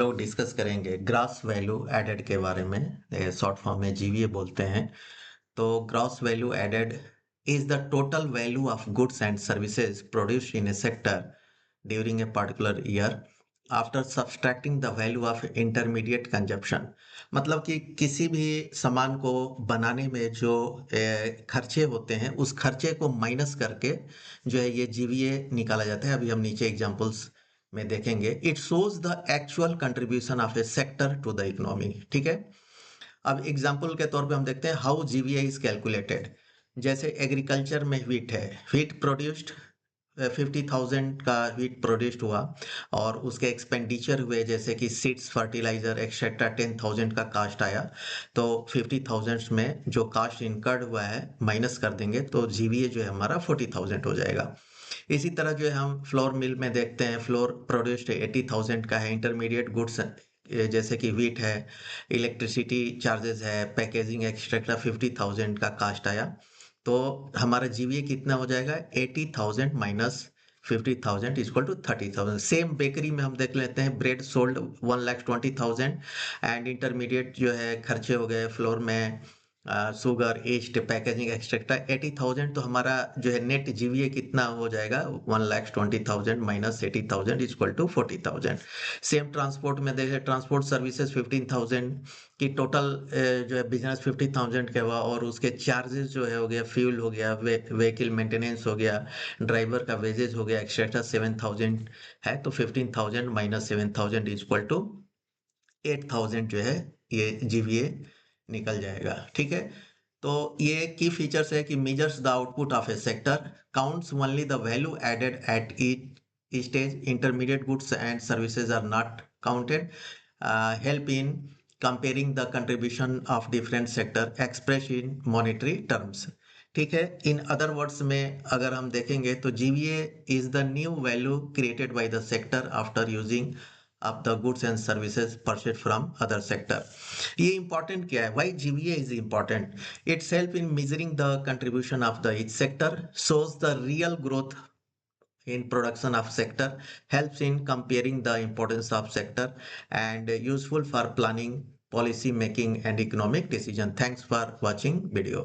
लोग डिस्कस करेंगे gross value added के बारे में, शॉर्ट फॉर्म में जीवीए बोलते हैं। तो gross value added is the total value of goods and services produced in a sector during a particular year after subtracting the value of intermediate consumption. मतलब कि किसी भी सामान को बनाने में जो खर्चे होते हैं उस खर्चे को माइनस करके जो है ये जीवीए निकाला जाता है। अभी हम नीचे एग्जांपल्स में देखेंगे। It shows the actual contribution of a sector to the economy. ठीक है, अब एग्जाम्पल के तौर पे हम देखते हैं हाउ जीवीए इज कैलकुलेटेड। जैसे एग्रीकल्चर में व्हीट है, व्हीट प्रोड्यूस्ड 50,000 का व्हीट प्रोड्यूस्ड हुआ और उसके एक्सपेंडिचर हुए जैसे कि सीड्स फर्टिलाइजर एक्सेट्रा 10,000 का कास्ट आया। तो 50,000 में जो कास्ट इनकर्ड हुआ है माइनस कर देंगे तो जीवीए जो है हमारा 40,000 हो जाएगा। इसी तरह जो है हम फ्लोर मिल में देखते हैं, फ्लोर प्रोड्यूस्ड 80,000 का है, इंटरमीडिएट गुड्स जैसे कि व्हीट है, इलेक्ट्रिसिटी चार्जेस है, पैकेजिंग एक्सेट्रा 50,000 का कास्ट आया। तो हमारा जीवीए कितना हो जाएगा, 80,000 minus 50,000 equal to 30,000। Same bakery में हम देख लेते हैं, ब्रेड सोल्ड 1,20,000 एंड इंटरमीडिएट जो है खर्चे हो गए फ्लोर में, शुगर, ईस्ट, पैकेजिंग एक्सेट्रा 80,000। तो हमारा जो है नेट जीवीए कितना हो जाएगा, 1,20,000 minus 80,000 equal to 40,000। Same transport में देखें, ट्रांसपोर्ट सर्विसेज 15,000 की टोटल जो है बिजनेस 50,000 का हुआ और उसके चार्जेस जो है हो गया, फ्यूल हो गया, व्हीकल मेंटेनेंस हो गया, ड्राइवर का वेजेस हो गया एक्सेट्रा 7,000 है। तो 15,000 माइनस 7,000 इक्वल टू 8,000 जो है ये जीवीए निकल जाएगा। ठीक है, तो ये की फीचर्स है कि measures the output of a sector, counts only the value added at each stage, intermediate goods and services are not counted, help in comparing the contribution of different sector express in monetary terms. ठीक है, in other words में अगर हम देखेंगे तो GVA is the new value created by the sector after using of the goods and services purchased from other sector। ये important क्या है, why GVA is important? It's help in measuring the contribution of the each sector, shows the real growth in production of sector, helps in comparing the importance of sector, and useful for planning, policy making and economic decision. Thanks for watching video.